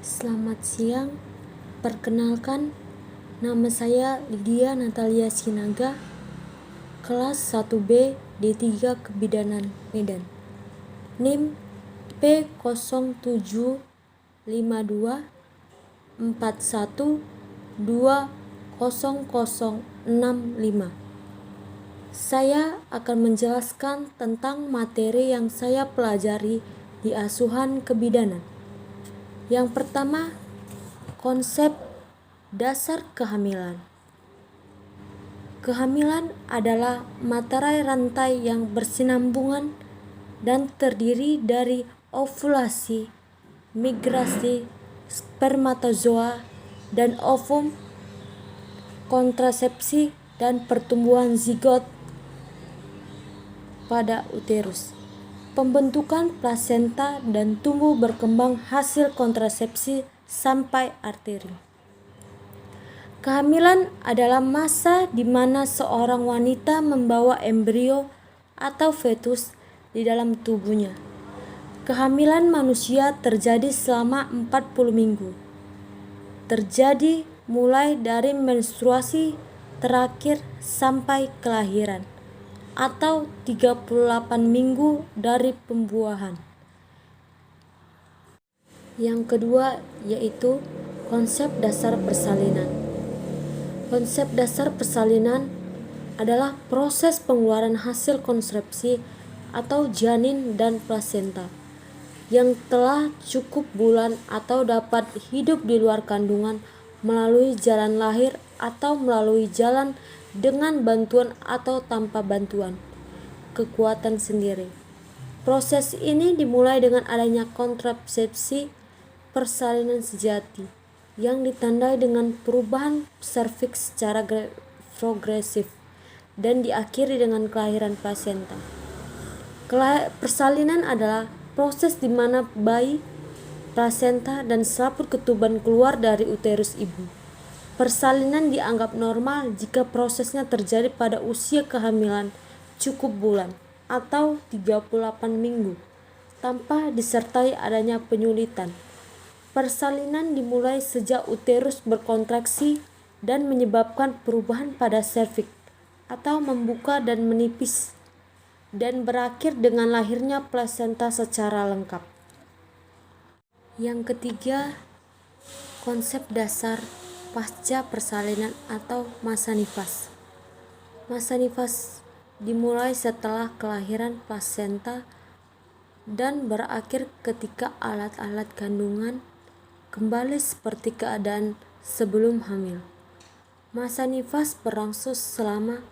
Selamat siang, perkenalkan nama saya Lydia Natalia Sinaga, kelas 1B D3 Kebidanan Medan. NIM P075241200065. Saya akan menjelaskan tentang materi yang saya pelajari di asuhan kebidanan. Yang pertama, konsep dasar kehamilan. Kehamilan adalah materai rantai yang bersinambungan dan terdiri dari ovulasi, migrasi spermatozoa dan ovum, kontrasepsi, dan pertumbuhan zigot pada uterus, pembentukan plasenta, dan tumbuh berkembang hasil kontrasepsi sampai arteri. Kehamilan adalah masa di mana seorang wanita membawa embrio atau fetus di dalam tubuhnya. Kehamilan manusia terjadi selama 40 minggu. Terjadi mulai dari menstruasi terakhir sampai kelahiran, atau 38 minggu dari pembuahan. Yang kedua yaitu konsep dasar persalinan. Konsep dasar persalinan adalah proses pengeluaran hasil konsepsi atau janin dan plasenta yang telah cukup bulan atau dapat hidup di luar kandungan melalui jalan lahir atau melalui jalan dengan bantuan atau tanpa bantuan kekuatan sendiri. Proses ini dimulai dengan adanya kontrasepsi persalinan sejati yang ditandai dengan perubahan serviks secara progresif dan diakhiri dengan kelahiran plasenta. Persalinan adalah proses di mana bayi, plasenta, dan selaput ketuban keluar dari uterus ibu. Persalinan dianggap normal jika prosesnya terjadi pada usia kehamilan cukup bulan atau 38 minggu tanpa disertai adanya penyulitan. Persalinan dimulai sejak uterus berkontraksi dan menyebabkan perubahan pada serviks atau membuka dan menipis, dan berakhir dengan lahirnya plasenta secara lengkap. Yang ketiga, konsep dasar pasca persalinan atau masa nifas. Masa nifas dimulai setelah kelahiran plasenta dan berakhir ketika alat-alat kandungan kembali seperti keadaan sebelum hamil. Masa nifas berlangsung selama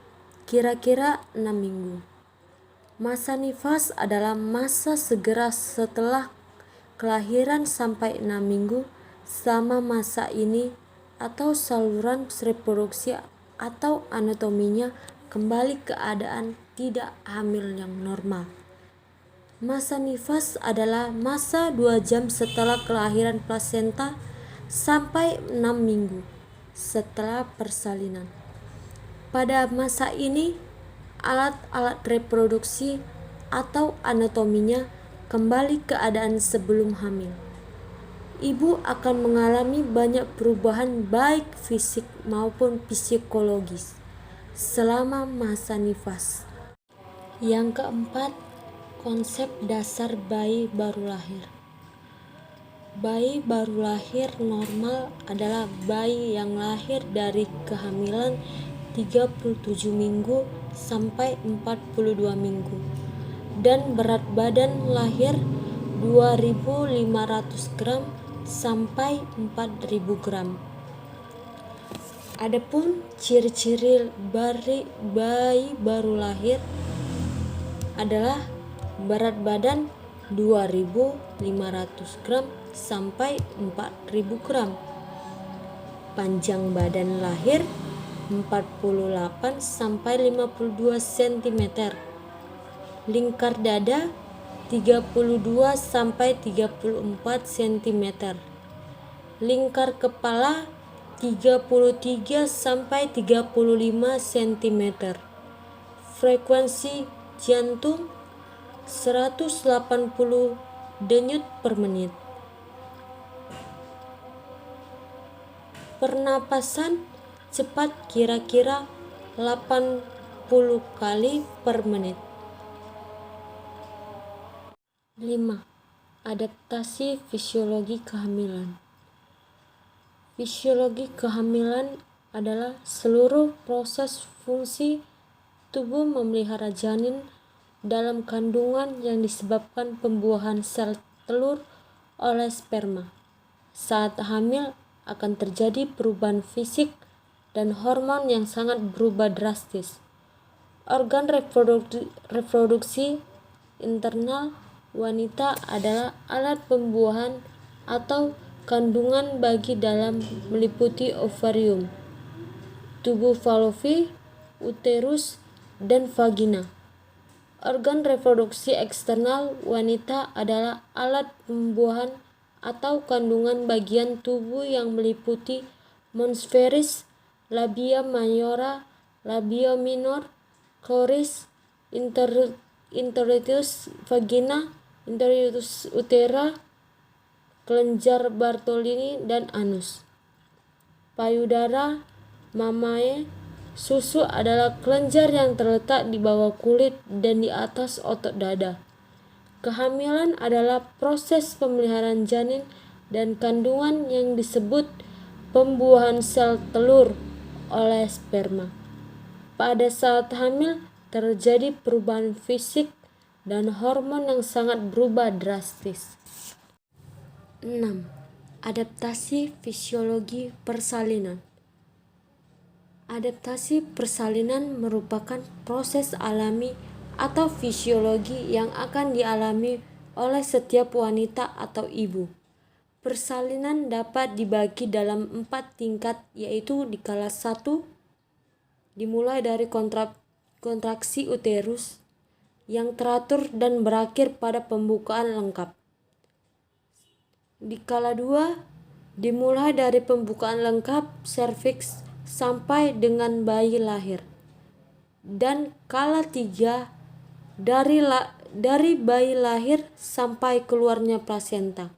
kira-kira 6 minggu. Masa nifas adalah masa segera setelah kelahiran sampai 6 minggu. Selama masa ini atau saluran reproduksi atau anatominya kembali keadaan tidak hamil yang normal. Masa nifas adalah masa 2 jam setelah kelahiran plasenta sampai 6 minggu setelah persalinan. Pada masa ini, alat-alat reproduksi atau anatominya kembali keadaan sebelum hamil. Ibu akan mengalami banyak perubahan baik fisik maupun psikologis selama masa nifas. Yang keempat, konsep dasar bayi baru lahir. Bayi baru lahir normal adalah bayi yang lahir dari kehamilan 37 minggu sampai 42 minggu dan berat badan lahir 2.500 gram sampai 4.000 gram. Adapun ciri-ciri bayi baru lahir adalah berat badan 2.500 gram sampai 4.000 gram. Panjang badan lahir 48 sampai 52 cm. Lingkar dada 32 sampai 34 cm. Lingkar kepala 33 sampai 35 cm. Frekuensi jantung 180 denyut per menit. Pernapasan cepat kira-kira 80 kali per menit. 5. Adaptasi fisiologi kehamilan. Fisiologi kehamilan adalah seluruh proses fungsi tubuh memelihara janin dalam kandungan yang disebabkan pembuahan sel telur oleh sperma. Saat hamil akan terjadi perubahan fisik dan hormon yang sangat berubah drastis. Organ reproduksi internal wanita adalah alat pembuahan atau kandungan bagi dalam meliputi ovarium, tubuh fallopi, uterus, dan vagina. Organ reproduksi eksternal wanita adalah alat pembuahan atau kandungan bagian tubuh yang meliputi mons viris, labia majora, labia minor, clitoris, introitus vagina, introitus utera, kelenjar Bartolini, dan anus. Payudara, mamae, susu adalah kelenjar yang terletak di bawah kulit dan di atas otot dada. Kehamilan adalah proses pemeliharaan janin dan kandungan yang disebut pembuahan sel telur oleh sperma. Pada saat hamil terjadi perubahan fisik dan hormon yang sangat berubah drastis. 6. Adaptasi fisiologi persalinan. Adaptasi persalinan merupakan proses alami atau fisiologi yang akan dialami oleh setiap wanita atau ibu. Persalinan dapat dibagi dalam 4 tingkat, yaitu di kelas 1 dimulai dari kontraksi uterus yang teratur dan berakhir pada pembukaan lengkap. Di kala 2 dimulai dari pembukaan lengkap serviks sampai dengan bayi lahir. Dan kala 3 dari bayi lahir sampai keluarnya plasenta.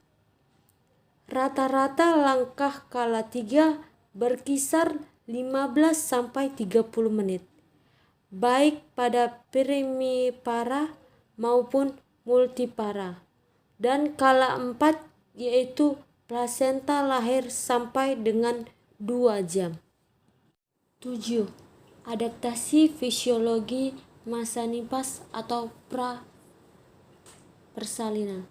Rata-rata langkah kala 3 berkisar 15 sampai 30 menit. Baik pada primipara maupun multipara. Dan kala 4 yaitu plasenta lahir sampai dengan 2 jam. 7. Adaptasi fisiologi masa nifas atau pra-persalinan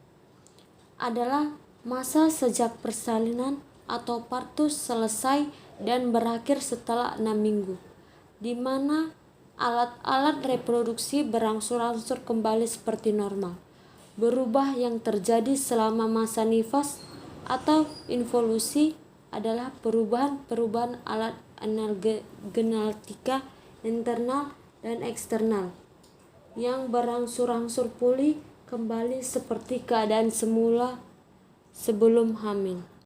adalah masa sejak persalinan atau partus selesai dan berakhir setelah 6 minggu, di mana alat-alat reproduksi berangsur-angsur kembali seperti normal. Berubah yang terjadi selama masa nifas atau involusi adalah perubahan alat genetika internal dan eksternal yang berangsur-angsur pulih kembali seperti keadaan semula sebelum hamil.